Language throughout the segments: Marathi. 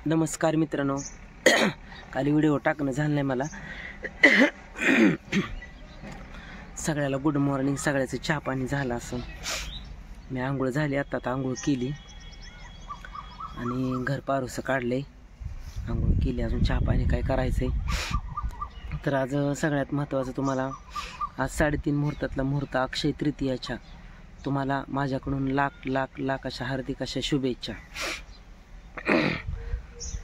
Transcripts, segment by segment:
नमस्कार मित्रांनो. काल व्हिडिओ टाकणं झालं नाही मला. सगळ्याला गुड मॉर्निंग. सगळ्याचं चहा पाणी झालं असं. मी आंघोळ झाली, आता आंघोळ केली आणि घर पारूसं काढले. आंघोळ केली, अजून चहा पाणी काय करायचंय. तर आज सगळ्यात महत्त्वाचं, तुम्हाला आज 3:30 मुहूर्तातला मुहूर्त अक्षय तृतीयाच्या तुम्हाला माझ्याकडून लाख लाख लाख अशा हार्दिक अशा शुभेच्छा.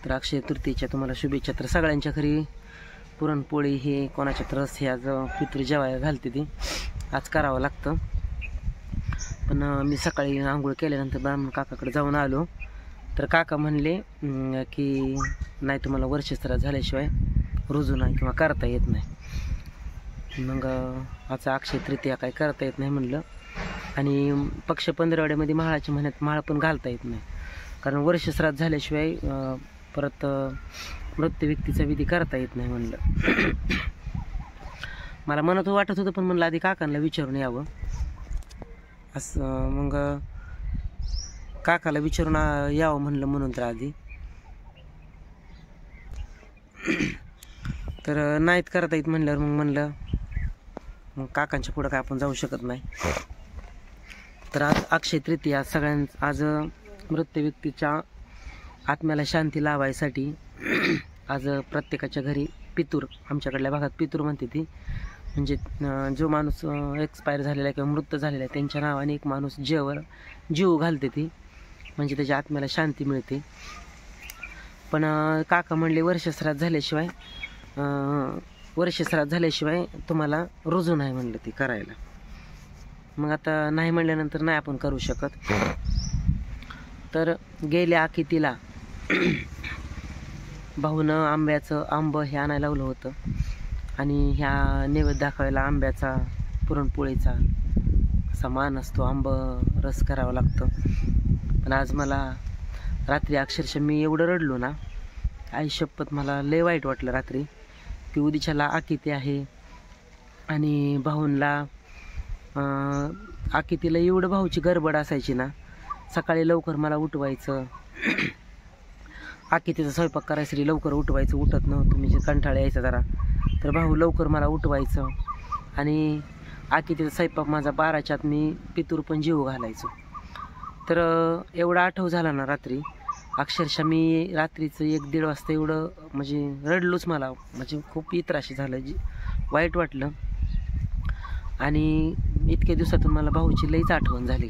तर अक्षय तृतीयेच्या तुम्हाला शुभेच्छा. तर सगळ्यांच्या घरी पुरणपोळी हे कोणाच्या रस हे आज पितृ जेवायला घालते, ती आज करावं लागतं. पण मी सकाळी आंघोळ केल्यानंतर ब्राह्मण काकाकडे जाऊन आलो. तर काका म्हणले की नाही, तुम्हाला वर्षश्राद्ध झाल्याशिवाय रुजू नाही किंवा करता येत नाही. मग आज अक्षय तृतीया काय करता येत नाही म्हणलं. आणि पक्ष पंधरवड्यामध्ये महाळाच्या महिन्यात माळ पण घालता येत नाही, कारण वर्षश्राद्ध झाल्याशिवाय परत मृत्यू व्यक्तीचा विधी करता येत नाही म्हणलं. मला मनात वाटत होतं, पण म्हणलं आधी काकांना विचारून यावं असं. मग काकाला विचारून यावं म्हणलं, म्हणून तर आधी तर नाहीत करता येत म्हणल्यावर मग म्हणलं मग काकांच्या पुढं काय आपण जाऊ शकत नाही. तर आज अक्षय तृतीया आज मृत्यू व्यक्तीच्या आत्म्याला शांती लावायसाठी आज प्रत्येकाच्या घरी पितूर, आमच्याकडल्या भागात पितूर म्हणते ती, म्हणजे जो माणूस एक्सपायर झालेला आहे किंवा मृत झालेला आहे त्यांच्या नावाने एक माणूस जीव घालते ती, म्हणजे त्याच्या आत्म्याला शांती मिळते. पण काका म्हणले वर्षश्राद्ध झाल्याशिवाय तुम्हाला रुजू नाही म्हणलं ती करायला. मग आता नाही म्हणल्यानंतर नाही आपण करू शकत. तर गेल्या आखितीला भाऊनं आंब हे आणायला लावलं होतं आणि ह्या नैवेद्य दाखवायला आंब्याचा, पुरणपोळीचा असा मान असतो, आंब रस करावा लागतं. पण आज मला रात्री अक्षरशः मी एवढं रडलो ना, आई शपथ, मला लय वाईट वाटलं रात्री की उद्याच्याला आखिती आहे आणि भाऊंला आखितीला एवढं भाऊची गडबड असायची ना. सकाळी लवकर मला उठवायचं, आखितीचा स्वयंपाक करायसाठी लवकर उठवायचं, उठत नव्हतं मी, कंटाळा यायचा जरा. तर भाऊ लवकर मला उठवायचं आणि आखितीचा स्वयंपाक माझा 12च्या आत मी पितूर पण जीव घालायचो. तर एवढा आठव झाला ना रात्री, अक्षरशः मी रात्रीचं 1-1:30 वाजता एवढं म्हणजे रडलोच. मला म्हणजे खूप त्रास झालं, वाईट वाटलं. आणि इतक्या दिवसातून मला भाऊची लईच आठवण झाली,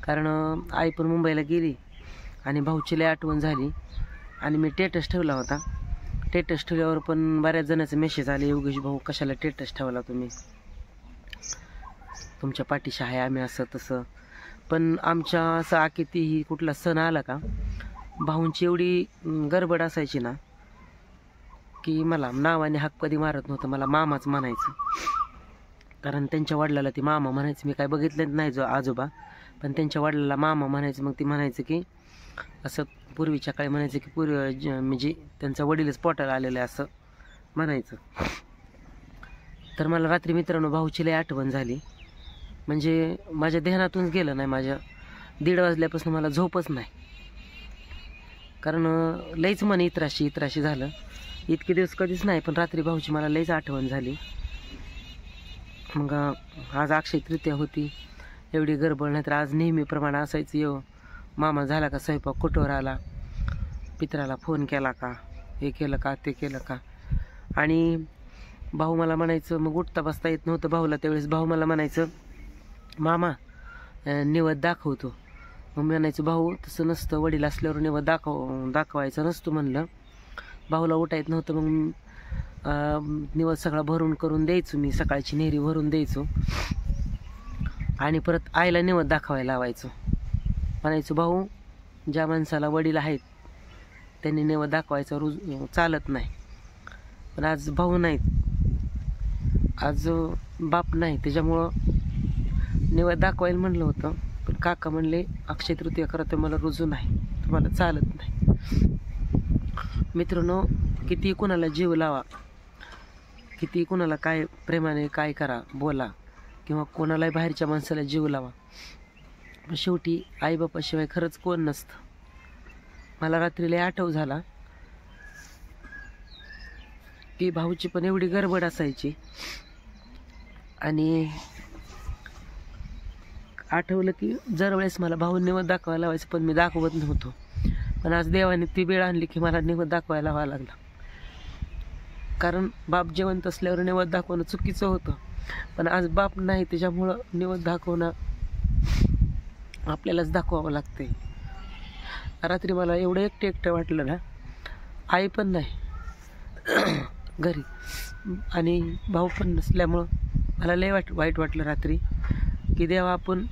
कारण आई पण मुंबईला गेली आणि भाऊची लई आठवण झाली. आणि मी टेटस ठेवला होता. टेटस ठेवल्यावर पण बऱ्याच जणांचे मेसेज आले, योगेश भाऊ कशाला टेटस ठेवला तुम्ही, तुमच्या पाठीशी आहे आम्ही, असं तसं. पण आमच्या असं आखिती कुठला सण आला का भाऊंची एवढी गडबड असायची ना की मला नावाने हाक कधी मारत नव्हतं, मला मामाच म्हणायचं. कारण त्यांच्या वडिलाला ती मामा म्हणायचं. मी काय बघितलं नाही आजोबा, पण त्यांच्या वडिलाला मामा म्हणायचं. मग ती म्हणायचं की असं पूर्वीच्या काळी म्हणायचं की म्हणजे त्यांचा वडीलच पोटाला आलेलं आहे असं म्हणायचं. तर मला रात्री मित्रांनो भाऊची लई आठवण झाली, म्हणजे माझ्या ध्यानातूनच गेलं नाही. माझ्या 1:30 वाजल्यापासून मला झोपच नाही, कारण लईच मन इत्राशी झालं. इतके दिवस कधीच नाही, पण रात्री भाऊची मला लईच आठवण झाली. मग आज अक्षय तृतीया होती, एवढी गडबड नाही तर आज नेहमीप्रमाणे असायचं. मामा झाला का स्वयंपाक, कुठवर आला, पित्राला फोन केला का, हे केलं का, ते केलं का. आणि भाऊ मला म्हणायचं, मग उठता बसता येत नव्हतं भाऊला त्यावेळेस. भाऊ मला म्हणायचं, मामा निवद दाखवतो. मग मी म्हणायचं, भाऊ तसं नसतं, वडील असल्यावर निवद दाखवायचं नसतो म्हणलं. भाऊला उठायत नव्हतं, मग निवद सगळा भरून करून द्यायचो मी, सकाळची नेहरी भरून द्यायचो आणि परत आईला निवद दाखवायला लावायचो. म्हणायचो, भाऊ ज्या माणसाला वडील आहेत त्यांनी निवद दाखवायचा चालत नाही. पण आज भाऊ नाहीत, आज बाप नाही, त्याच्यामुळं निवद दाखवायला म्हणलं होतं. पण काका म्हणले अक्षय तृतीया करत मला रुजू नाही, तुम्हाला चालत नाही. मित्रांनो, किती कुणाला जीव लावा, किती कुणाला काय प्रेमाने काय करा, बोला, किंवा कोणालाही बाहेरच्या माणसाला जीव लावा, पण शेवटी आईबापाशिवाय खरंच कोण नसतं. मला रात्री लय आठव झाला की भाऊची पण एवढी गडबड असायची. आणि आठवलं की दरवेळेस मला भाऊ निवद दाखवायला लावायचं, पण मी दाखवत नव्हतो. पण आज देवाने ती वेळ आणली की मला निवद दाखवायला लावायला लागला. कारण बाप जिवंत असल्यावर निवद दाखवणं चुकीचं होतं, पण आज बाप नाही, त्याच्यामुळं निवद दाखवणं आपल्यालाच दाखवावं लागते. रात्री मला एवढं एकटं वाटलं ना, आई पण नाही घरी आणि भाऊ पण नसल्यामुळं मला लय वाईट वाटलं रात्री की देवा, आपण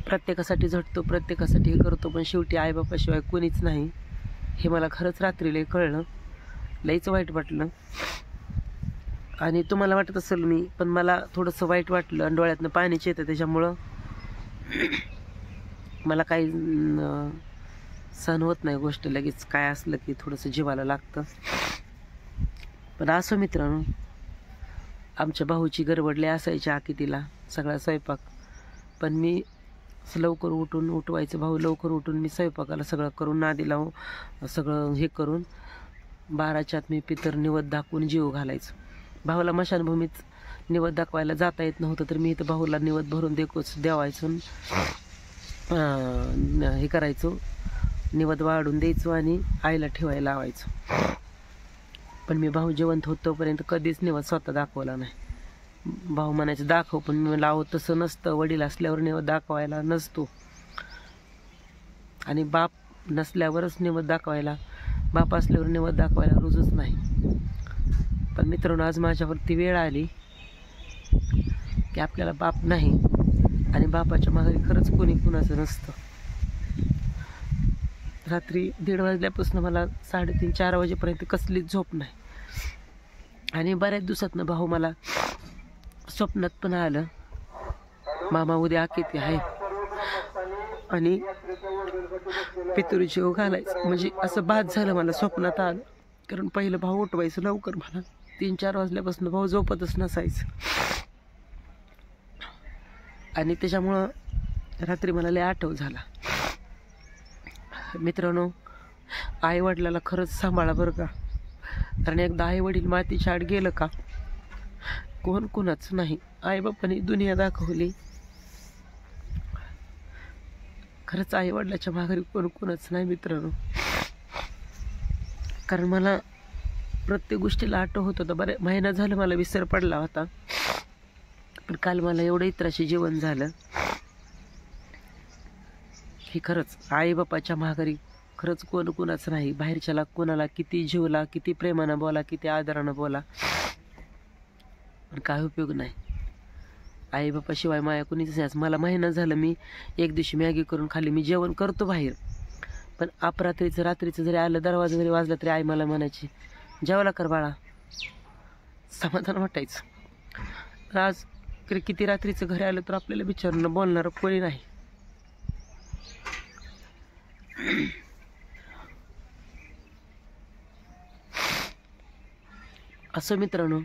प्रत्येकासाठी झटतो, प्रत्येकासाठी हे करतो, पण शेवटी आईबापाशिवाय कोणीच नाही हे मला खरंच रात्री लय कळलं. लईच वाईट वाटलं. आणि तुम्हाला वाटत असेल मी, पण मला थोडंसं वाईट वाटलं आणि डोळ्यातनं पाणीच येतं, त्याच्यामुळं मला काही सहन होत नाही गोष्ट. लगेच काय असलं की थोडंसं जीवाला लागतं. पण असो मित्रांनो, आमच्या भाऊची गडबडले असायची आकितीला सगळा स्वयंपाक, पण मी लवकर उठवायचं. भाऊ लवकर उठून मी स्वयंपाकाला सगळं करून नादी लावून सगळं हे करून 12च्या आत मी पितर निवद दाखवून जीव घालायचं. भाऊला मशानभूमीत निवद दाखवायला जाता येत नव्हतं, तर मी इथं भाऊला निवद भरून देवायचं, हे करायचो, निवद वाढून द्यायचो आणि आईला ठेवायला लावायचो. पण मी भाऊ जिवंत होत तोपर्यंत कधीच निवद स्वतः दाखवला नाही. भाऊ म्हणायचं दाखव, पण मी लावत तसं नसतं. वडील असल्यावर निवद दाखवायला नसतो आणि बाप नसल्यावरच निवद दाखवायला, बाप असल्यावर निवद दाखवायला रुजूच नाही. पण मित्रांनो, आज माझ्यावरती वेळ आली की आपल्याला बाप नाही आणि बापाच्या मागे खरंच कोणी कुणाचं नसतं. रात्री 1:30 वाजल्यापासून मला 3:30-4 वाजेपर्यंत कसलीच झोप नाही. आणि बऱ्याच दिवसातनं भाऊ मला स्वप्नात पण आलं, मामा उद्या आकिती आहे आणि पितृ जीव घालायचं. म्हणजे असं बाद झालं मला, स्वप्नात आलं. कारण पहिलं भाऊ उठवायचं लवकर मला, 3-4 वाजल्यापासून भाऊ झोपतच नसायचं. आणि त्याच्यामुळं रात्री मला लय आठव झाला. मित्रांनो, आई वडिलाला खरंच सांभाळा बरं का. कारण एकदा आई वडील मातीच्या आड गेलं का कोण कुणाच नाही. आई बापाने दुनिया दाखवली. खरंच आई वडिलाच्या माघारी कोण कुणाच नाही मित्रांनो. कारण मला प्रत्येक गोष्टीला आठव होत होतं. बऱ्याच महिना झालं मला विसर पडला होता, पण काल मला एवढं इतराशी जीवन झालं की खरंच आई बापाच्या माघारी खरंच कोण कुणाच नाही. बाहेरच्याला कोणाला किती जीवला, किती प्रेमानं बोला, किती आदरानं बोला, पण काय उपयोग नाही. आई बापाशिवाय माया कुणीच नाही. मला महिना झालं मी एक दिवशी मॅगी करून खाल्ली. मी जेवण करतो बाहेर, पण अपरात्रीचं रात्रीचं जरी आलं, दरवाजा जरी वाजला तरी आई मला म्हणायची जेवला कर बाळा. समाधान वाटायचं. आज किती रात्रीचं घरी आलं तर आपल्याला विचारून बोलणारं कोणी नाही. असं मित्रांनो,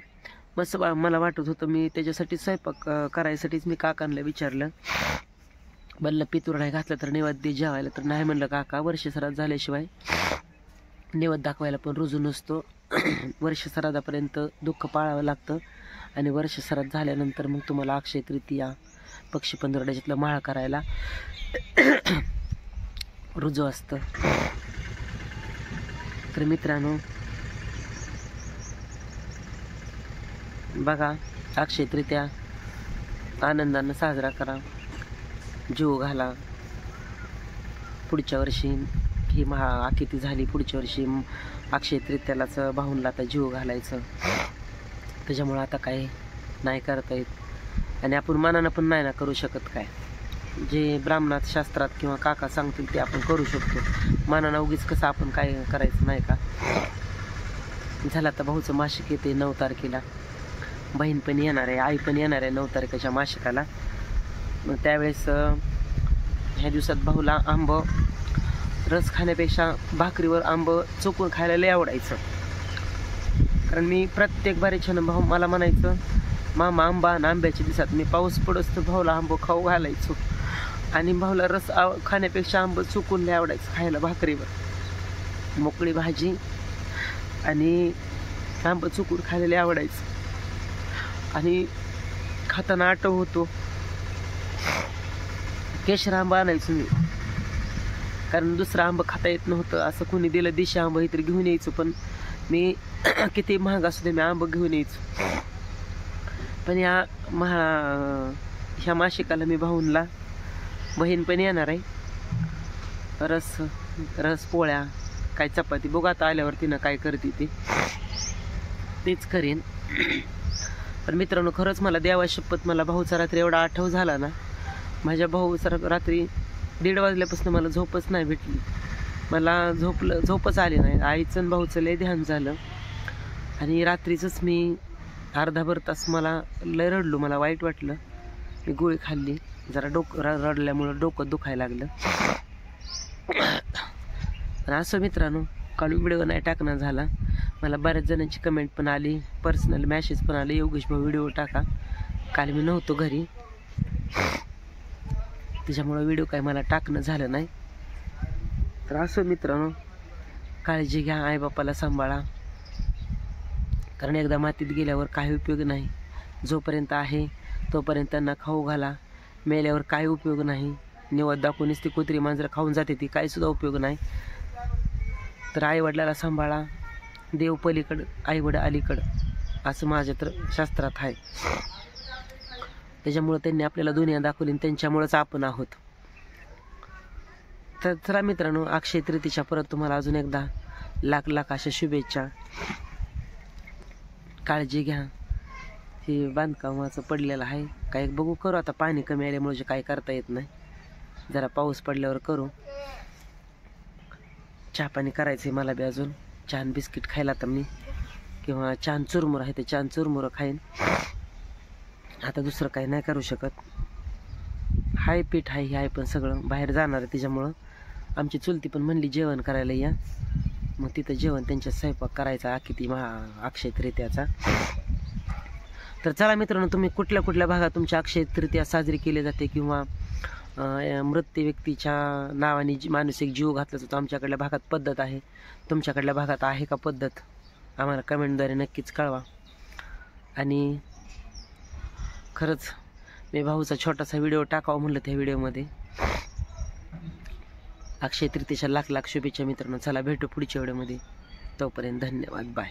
मस्त मला वाटत होतं. मी त्याच्यासाठी स्वयंपाक करायसाठीच मी काकांना विचारलं, म्हणलं पितूर नाही घातलं तर नैवेद्य जेवायला. तर नाही म्हणलं काका, वर्षसरात झाल्याशिवाय नैवेद्य दाखवायला पण रुजू नसतो. वर्षसरादापर्यंत दुःख पाळावं लागतं आणि वर्षसरात झाल्यानंतर मग तुम्हाला अक्षय तृतीया, पक्षी पंधरवड्याच्यातलं माळ करायला रुजू असतं. तर मित्रांनो बघा, अक्षय तृतीया आनंदानं साजरा करा, जीव घाला. पुढच्या वर्षी ही आकिती झाली, पुढच्या वर्षी अक्षय तृतीयालाच भाऊंला आता जीव घालायचं. त्याच्यामुळं आता काही नाही करता येत आणि आपण मनानं पण नाही ना करू शकत. काय जे ब्राह्मणात शास्त्रात किंवा काका सांगतील ते आपण करू शकतो. मनानं उगीच कसं आपण काय करायचं नाही का. झालं आता भाऊचं मासिक येते 9 तारखेला. बहीण पण येणार आहे, आई पण येणार आहे 9 तारखेच्या मासिकाला. मग त्यावेळेस ह्या दिवसात भाऊला आंब रस खाण्यापेक्षा भाकरीवर आंब चोकून खायला लय आवडायचं. कारण मी प्रत्येक बारीच्यानं भाऊ मला म्हणायचं मामा आंबा, आणि आंब्याच्या दिवसात मी पाऊस पडत तर भाऊला आंब खाऊ घालायचो. आणि भाऊला रस खाण्यापेक्षा आंबट चुकून लय आवडायचं खायला, भाकरीवर मोकळी भाजी आणि आंबट चुकून खायला लय आवडायचं. आणि खाताना आठव होतो केशर आंबा आणायचो मी, कारण दुसरं आंबं खाता येत नव्हतं. असं कोणी दिलं देशी आंबं हे तरी घेऊन यायचो, पण मी किती महाग असू दे मी आंबं घेऊन यायचो. पण ह्या मासिकाला मी भाऊनला, बहीण पण येणार आहे, रस पोळ्या काय चपाती बघू आता आल्यावर तिनं काय करते तेच करेन. पण मित्रांनो खरंच मला देवा शपथ, मला भाऊचा रात्री एवढा आठव झाला ना. माझ्या भाऊ रात्री 1:30 वाजल्यापासून मला झोपच नाही भेटली, मला झोपच आली नाही. आईचं आणि भाऊचं लय ध्यान झालं. आणि रात्रीचंच मी अर्धाभर तास मला लय रडलो, मला वाईट वाटलं. मी गोळी खाल्ली, जरा रडल्यामुळं डोकं दुखायला लागलं. आणि असं मित्रांनो काल व्हिडिओ नाही टाकणं झाला. मला बऱ्याच जणांची कमेंट पण आली, पर्सनल मॅसेज पण आले, योगेश भाऊ व्हिडिओ टाका. काल मी नव्हतो घरी, त्याच्यामुळं व्हिडिओ काय मला टाकणं झालं नाही. तर असं मित्रांनो काळजी घ्या, आईबापाला सांभाळा, कारण एकदा मातीत गेल्यावर काही उपयोग नाही. जोपर्यंत आहे तोपर्यंत त्यांना खाऊ घाला, मेल्यावर काही उपयोग नाही. निवड दाखवूनच ती कुत्री मांजरं खाऊन जाते, ती काहीसुद्धा उपयोग नाही. तर आईवडिलाला सांभाळा, देव पलीकडं आईवड अलीकडं असं माझ्या तर शास्त्रात आहे. त्याच्यामुळं त्यांनी आपल्याला दुनिया दाखवली आणि त्यांच्यामुळंच आपण आहोत. तर चला मित्रांनो, अक्षय तृतीच्या परत तुम्हाला अजून एकदा लाख अशा शुभेच्छा. काळजी घ्या. हे बांधकामाचं पडलेलं आहे, काय बघू करू आता, पाणी कमी आल्यामुळे काय करता येत नाही. जरा पाऊस पडल्यावर करू. चहा पाणी करायचं मला बी अजून. छान बिस्किट खायला तर मी, किंवा छान चुरमुरं आहे ते छान चुरमुरं खाईन. आता दुसरं काही नाही करू शकत. हाय पीठ हाय हे आहे, पण सगळं बाहेर जाणार आहे. त्याच्यामुळं आमची चुलती पण म्हणली जेवण करायला या, मग तिथं जेवण त्यांच्या स्वयंपाक करायचा किती अक्षय तृतीयाचा. तर चला मित्रांनो, तुम्ही कुठल्या भागात तुमची अक्षय तृतीया साजरी केली जाते, किंवा मृत व्यक्तीच्या नावाने माणूस एक जीव घातला जातो, आमच्याकडल्या भागात पद्धत आहे, तुमच्याकडल्या भागात आहे का पद्धत, आम्हाला कमेंटद्वारे नक्कीच कळवा. आणि खरंच मी भाऊचा छोटासा व्हिडिओ टाकावा म्हणलं त्या व्हिडिओमध्ये. अक्षय तृतीयेच्या लाख शुभेच्छा मित्रांनो. चला भेटू पुढच्या व्हिडिओमध्ये, तोपर्यंत धन्यवाद, बाय.